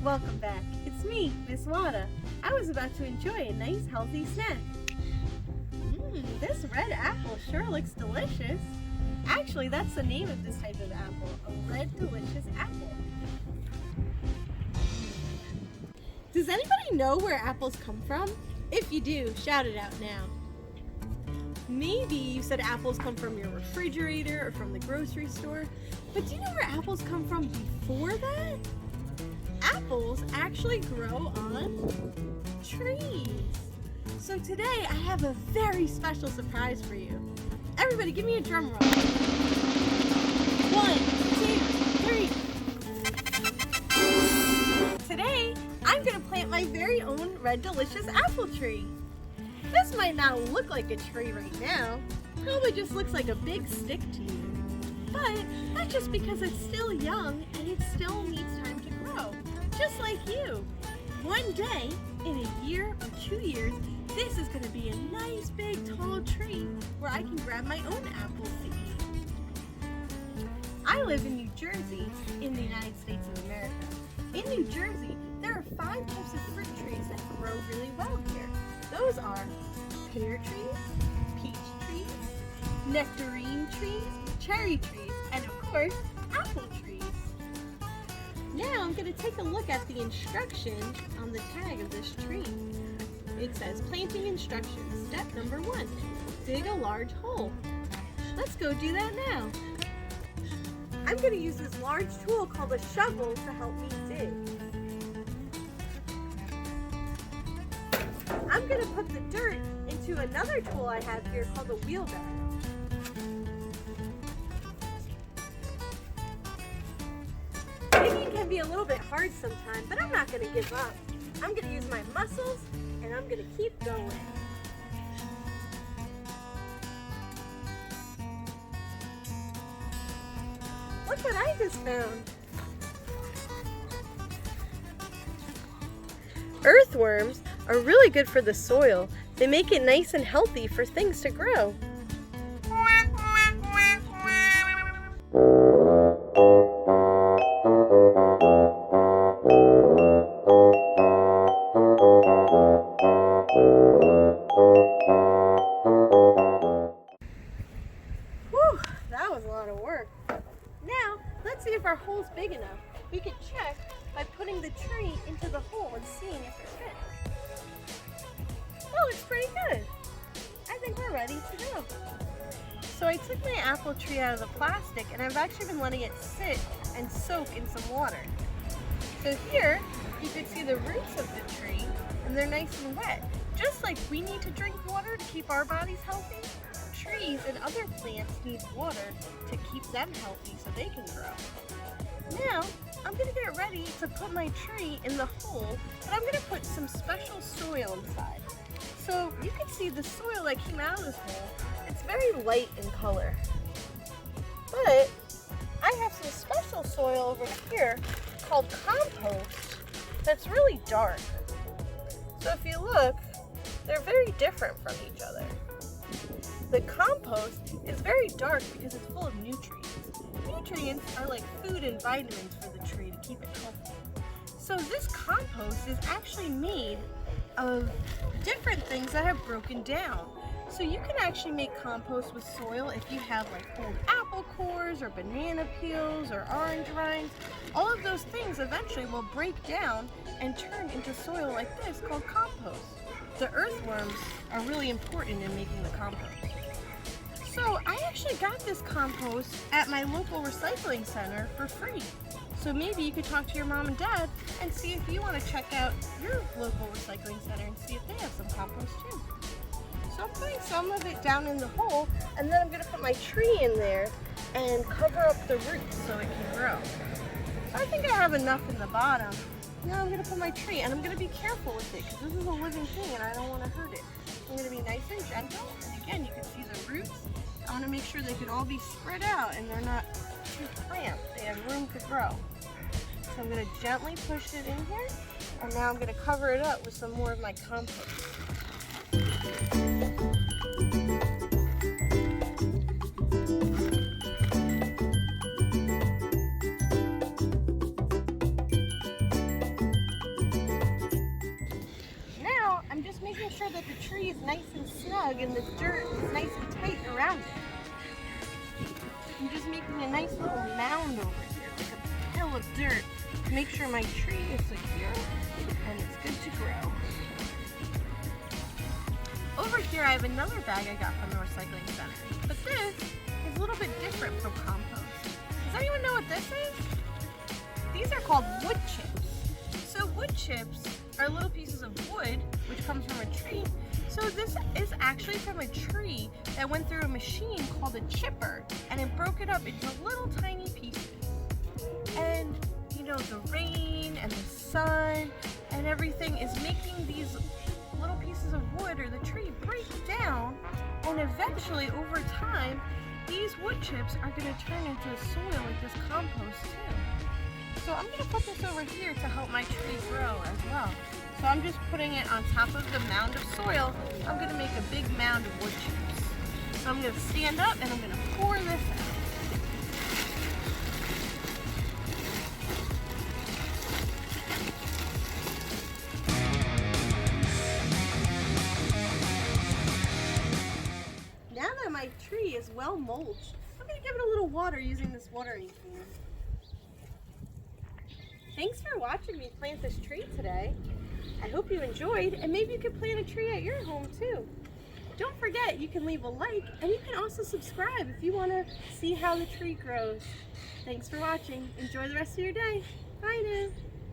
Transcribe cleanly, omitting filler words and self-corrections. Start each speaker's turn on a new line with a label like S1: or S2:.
S1: Welcome back. It's me, Miss Wada. I was about to enjoy a nice healthy snack. This red apple sure looks delicious. Actually, that's the name of this type of apple, a red delicious apple. Does anybody know where apples come from? If you do, shout it out now. Maybe you said apples come from your refrigerator or from the grocery store, but do you know where apples come from before that? Apples actually grow on trees. So today I have a very special surprise for you. Everybody give me a drum roll. 1, 2, 3. Today I'm gonna plant my very own red delicious apple tree. This might not look like a tree right now. Probably just looks like a big stick to you. But that's just because it's still young and it still needs time to grow. Just like you. One day, in a year or 2 years, this is going to be a nice big tall tree where I can grab my own apples to eat. I live in New Jersey in the United States of America. In New Jersey, there are 5 types of fruit trees that grow really well here. Those are pear trees, peach trees, nectarine trees, cherry trees, and of course, apple trees. Now I'm going to take a look at the instructions on the tag of this tree. It says planting instructions. Step number 1, dig a large hole. Let's go do that now. I'm going to use this large tool called a shovel to help me dig. I'm going to put the dirt into another tool I have here called a wheelbarrow. Digging can be a little bit hard sometimes, but I'm not going to give up. I'm going to use my muscles and I'm going to keep going. Look what I just found. Earthworms are really good for the soil. They make it nice and healthy for things to grow. Whew, that was a lot of work. Now, let's see if our hole's big enough. We can check by putting the tree into the hole and seeing if it fits. Oh, it's pretty good. I think we're ready to go. So I took my apple tree out of the plastic and I've actually been letting it sit and soak in some water. So here, you can see the roots of the tree and they're nice and wet. Just like we need to drink water to keep our bodies healthy, trees and other plants need water to keep them healthy so they can grow. Now, I'm going to get ready to put my tree in the hole, but I'm going to put some special soil inside. So you can see the soil that came out of this hole, it's very light in color. But I have some special soil over here called compost that's really dark. So if you look, they're very different from each other. The compost is very dark because it's full of nutrients. Nutrients are like food and vitamins for the tree to keep it healthy. So this compost is actually made of different things that have broken down. So you can actually make compost with soil if you have like old apple cores or banana peels or orange rinds. All of those things eventually will break down and turn into soil like this called compost. The earthworms are really important in making the compost. So I actually got this compost at my local recycling center for free. So maybe you could talk to your mom and dad and see if you want to check out your local recycling center and see if they have some compost too. So I'm putting some of it down in the hole and then I'm going to put my tree in there and cover up the roots so it can grow. So I think I have enough in the bottom. Now I'm going to put my tree and I'm going to be careful with it because this is a living thing and I don't want to hurt it. I'm going to be nice and gentle, and again you can see the roots. I want to make sure they can all be spread out and they're not too cramped. They have room to grow. So I'm going to gently push it in here and now I'm going to cover it up with some more of my compost. sure that the tree is nice and snug and the dirt is nice and tight around it. I'm just making a nice little mound over here, like a hill of dirt, to make sure my tree is secure and it's good to grow. Over here I have another bag I got from the recycling center, but this is a little bit different from compost. Does anyone know what this is? These are called wood chips. So wood chips are little pieces of wood which comes from a tree. So this is actually from a tree that went through a machine called a chipper, and it broke it up into little tiny pieces. And you know, the rain and the sun and everything is making these little pieces of wood or the tree break down, and eventually over time these wood chips are going to turn into soil like this compost too. So I'm going to put this over here to help my tree grow as well. So I'm just putting it on top of the mound of soil. I'm going to make a big mound of wood chips. So I'm going to stand up and I'm going to pour this out. Now that my tree is well mulched, I'm going to give it a little water using this watering can. Thanks for watching me plant this tree today. I hope you enjoyed, and maybe you could plant a tree at your home too. Don't forget, you can leave a like, and you can also subscribe if you want to see how the tree grows. Thanks for watching. Enjoy the rest of your day. Bye now.